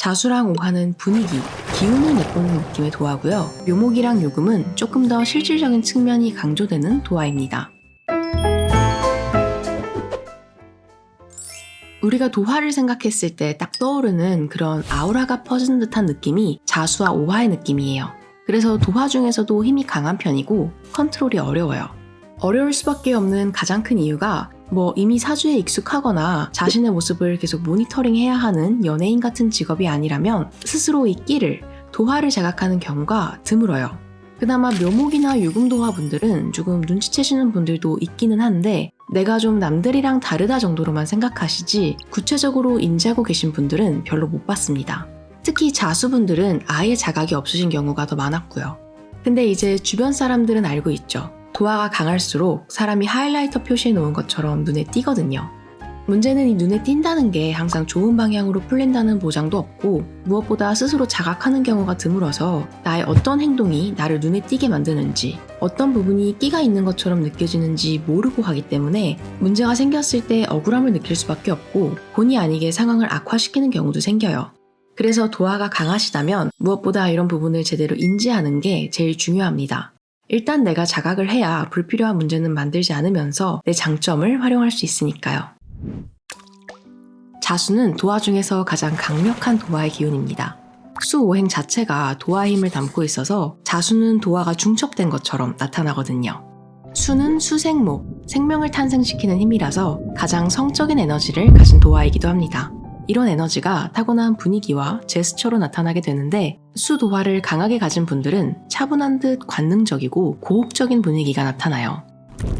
자수랑 오화는 분위기, 기운을 내뿜는 느낌의 도화고요. 묘목이랑 요금은 조금 더 실질적인 측면이 강조되는 도화입니다. 우리가 도화를 생각했을 때 딱 떠오르는 그런 아우라가 퍼지는 듯한 느낌이 자수와 오화의 느낌이에요. 그래서 도화 중에서도 힘이 강한 편이고 컨트롤이 어려워요. 어려울 수밖에 없는 가장 큰 이유가 이미 사주에 익숙하거나 자신의 모습을 계속 모니터링해야 하는 연예인 같은 직업이 아니라면 스스로 이 끼를, 도화를 자각하는 경우가 드물어요. 그나마 묘목이나 유금도화 분들은 조금 눈치채시는 분들도 있기는 한데 내가 좀 남들이랑 다르다 정도로만 생각하시지 구체적으로 인지하고 계신 분들은 별로 못 봤습니다. 특히 자수분들은 아예 자각이 없으신 경우가 더 많았고요. 근데 이제 주변 사람들은 알고 있죠. 도화가 강할수록 사람이 하이라이터 표시해 놓은 것처럼 눈에 띄거든요. 문제는 이 눈에 띈다는 게 항상 좋은 방향으로 풀린다는 보장도 없고 무엇보다 스스로 자각하는 경우가 드물어서 나의 어떤 행동이 나를 눈에 띄게 만드는지 어떤 부분이 끼가 있는 것처럼 느껴지는지 모르고 하기 때문에 문제가 생겼을 때 억울함을 느낄 수밖에 없고 본의 아니게 상황을 악화시키는 경우도 생겨요. 그래서 도화가 강하시다면 무엇보다 이런 부분을 제대로 인지하는 게 제일 중요합니다. 일단 내가 자각을 해야 불필요한 문제는 만들지 않으면서 내 장점을 활용할 수 있으니까요. 자수는 도화 중에서 가장 강력한 도화의 기운입니다. 수오행 자체가 도화의 힘을 담고 있어서 자수는 도화가 중첩된 것처럼 나타나거든요. 수는 수생목, 생명을 탄생시키는 힘이라서 가장 성적인 에너지를 가진 도화이기도 합니다. 이런 에너지가 타고난 분위기와 제스처로 나타나게 되는데 수도화를 강하게 가진 분들은 차분한 듯 관능적이고 고혹적인 분위기가 나타나요.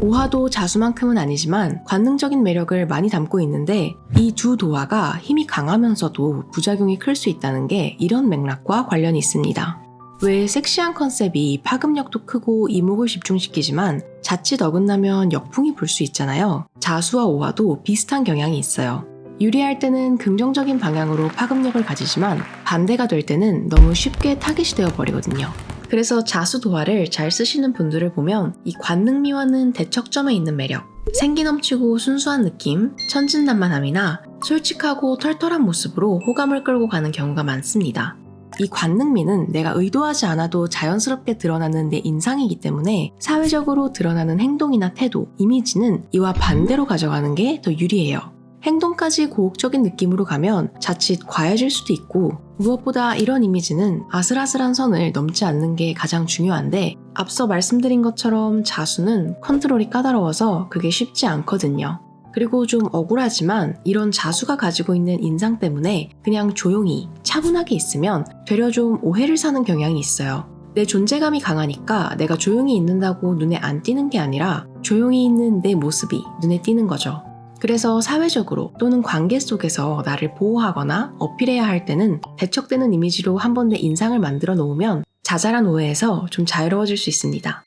오화도 자수만큼은 아니지만 관능적인 매력을 많이 담고 있는데 이 두 도화가 힘이 강하면서도 부작용이 클 수 있다는 게 이런 맥락과 관련이 있습니다. 왜 섹시한 컨셉이 파급력도 크고 이목을 집중시키지만 자칫 어긋나면 역풍이 불 수 있잖아요. 자수와 오화도 비슷한 경향이 있어요. 유리할 때는 긍정적인 방향으로 파급력을 가지지만 반대가 될 때는 너무 쉽게 타깃이 되어버리거든요. 그래서 자수도화를 잘 쓰시는 분들을 보면 이 관능미와는 대척점에 있는 매력, 생기 넘치고 순수한 느낌, 천진난만함이나 솔직하고 털털한 모습으로 호감을 끌고 가는 경우가 많습니다. 이 관능미는 내가 의도하지 않아도 자연스럽게 드러나는 내 인상이기 때문에 사회적으로 드러나는 행동이나 태도, 이미지는 이와 반대로 가져가는 게 더 유리해요. 행동까지 고혹적인 느낌으로 가면 자칫 과해질 수도 있고 무엇보다 이런 이미지는 아슬아슬한 선을 넘지 않는 게 가장 중요한데 앞서 말씀드린 것처럼 자수는 컨트롤이 까다로워서 그게 쉽지 않거든요. 그리고 좀 억울하지만 이런 자수가 가지고 있는 인상 때문에 그냥 조용히 차분하게 있으면 되려 좀 오해를 사는 경향이 있어요. 내 존재감이 강하니까 내가 조용히 있는다고 눈에 안 띄는 게 아니라 조용히 있는 내 모습이 눈에 띄는 거죠. 그래서 사회적으로 또는 관계 속에서 나를 보호하거나 어필해야 할 때는 대척되는 이미지로 한 번 내 인상을 만들어 놓으면 자잘한 오해에서 좀 자유로워질 수 있습니다.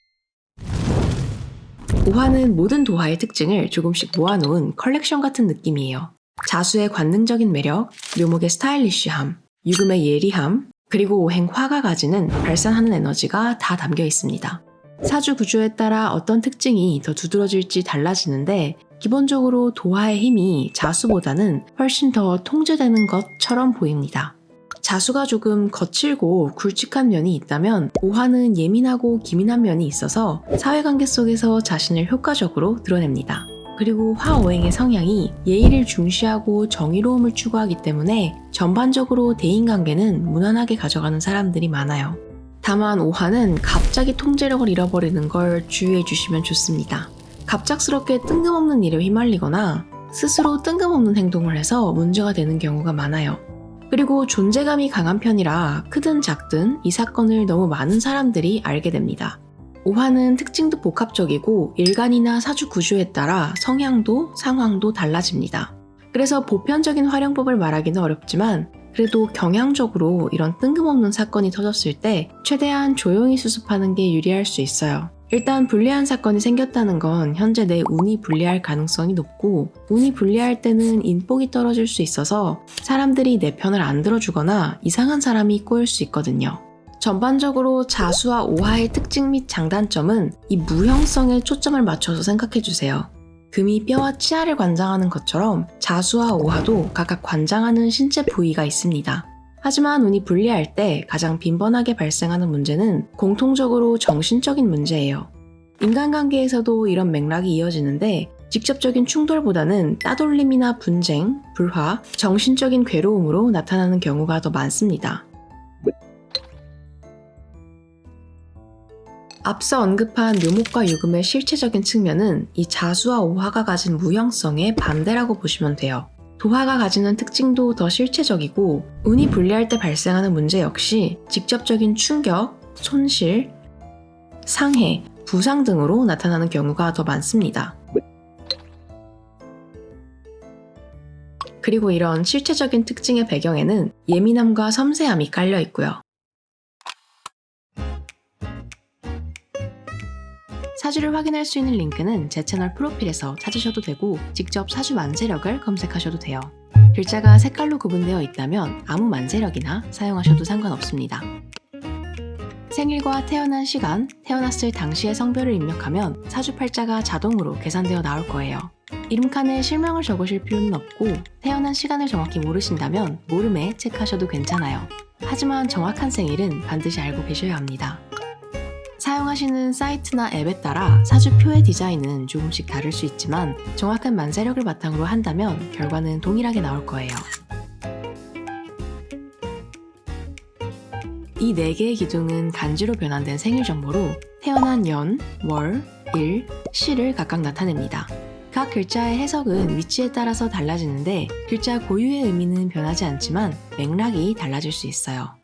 오화는 모든 도화의 특징을 조금씩 모아놓은 컬렉션 같은 느낌이에요. 자수의 관능적인 매력, 묘목의 스타일리쉬함, 유금의 예리함, 그리고 오행 화가 가지는 발산하는 에너지가 다 담겨 있습니다. 사주 구조에 따라 어떤 특징이 더 두드러질지 달라지는데 기본적으로 도화의 힘이 자수보다는 훨씬 더 통제되는 것처럼 보입니다. 자수가 조금 거칠고 굵직한 면이 있다면 오화는 예민하고 기민한 면이 있어서 사회관계 속에서 자신을 효과적으로 드러냅니다. 그리고 화오행의 성향이 예의를 중시하고 정의로움을 추구하기 때문에 전반적으로 대인관계는 무난하게 가져가는 사람들이 많아요. 다만 오화는 갑자기 통제력을 잃어버리는 걸 주의해 주시면 좋습니다. 갑작스럽게 뜬금없는 일에 휘말리거나 스스로 뜬금없는 행동을 해서 문제가 되는 경우가 많아요. 그리고 존재감이 강한 편이라 크든 작든 이 사건을 너무 많은 사람들이 알게 됩니다. 오화는 특징도 복합적이고 일간이나 사주 구조에 따라 성향도 상황도 달라집니다. 그래서 보편적인 활용법을 말하기는 어렵지만 그래도 경향적으로 이런 뜬금없는 사건이 터졌을 때 최대한 조용히 수습하는 게 유리할 수 있어요. 일단 불리한 사건이 생겼다는 건 현재 내 운이 불리할 가능성이 높고 운이 불리할 때는 인복이 떨어질 수 있어서 사람들이 내 편을 안 들어주거나 이상한 사람이 꼬일 수 있거든요. 전반적으로 자수와 오화의 특징 및 장단점은 이 무형성에 초점을 맞춰서 생각해주세요. 금이 뼈와 치아를 관장하는 것처럼 자수와 오화도 각각 관장하는 신체 부위가 있습니다. 하지만 운이 불리할 때 가장 빈번하게 발생하는 문제는 공통적으로 정신적인 문제예요. 인간관계에서도 이런 맥락이 이어지는데 직접적인 충돌보다는 따돌림이나 분쟁, 불화, 정신적인 괴로움으로 나타나는 경우가 더 많습니다. 앞서 언급한 묘목과 유금의 실체적인 측면은 이 자수와 오화가 가진 무형성의 반대라고 보시면 돼요. 도화가 가지는 특징도 더 실체적이고 운이 불리할 때 발생하는 문제 역시 직접적인 충격, 손실, 상해, 부상 등으로 나타나는 경우가 더 많습니다. 그리고 이런 실체적인 특징의 배경에는 예민함과 섬세함이 깔려 있고요. 사주를 확인할 수 있는 링크는 제 채널 프로필에서 찾으셔도 되고 직접 사주 만세력을 검색하셔도 돼요. 글자가 색깔로 구분되어 있다면 아무 만세력이나 사용하셔도 상관없습니다. 생일과 태어난 시간, 태어났을 당시의 성별을 입력하면 사주팔자가 자동으로 계산되어 나올 거예요. 이름칸에 실명을 적으실 필요는 없고 태어난 시간을 정확히 모르신다면 모름에 체크하셔도 괜찮아요. 하지만 정확한 생일은 반드시 알고 계셔야 합니다. 사용하시는 사이트나 앱에 따라 사주표의 디자인은 조금씩 다를 수 있지만 정확한 만세력을 바탕으로 한다면 결과는 동일하게 나올 거예요. 이 4개의 기둥은 간지로 변환된 생일 정보로 태어난 연, 월, 일, 시를 각각 나타냅니다. 각 글자의 해석은 위치에 따라서 달라지는데 글자 고유의 의미는 변하지 않지만 맥락이 달라질 수 있어요.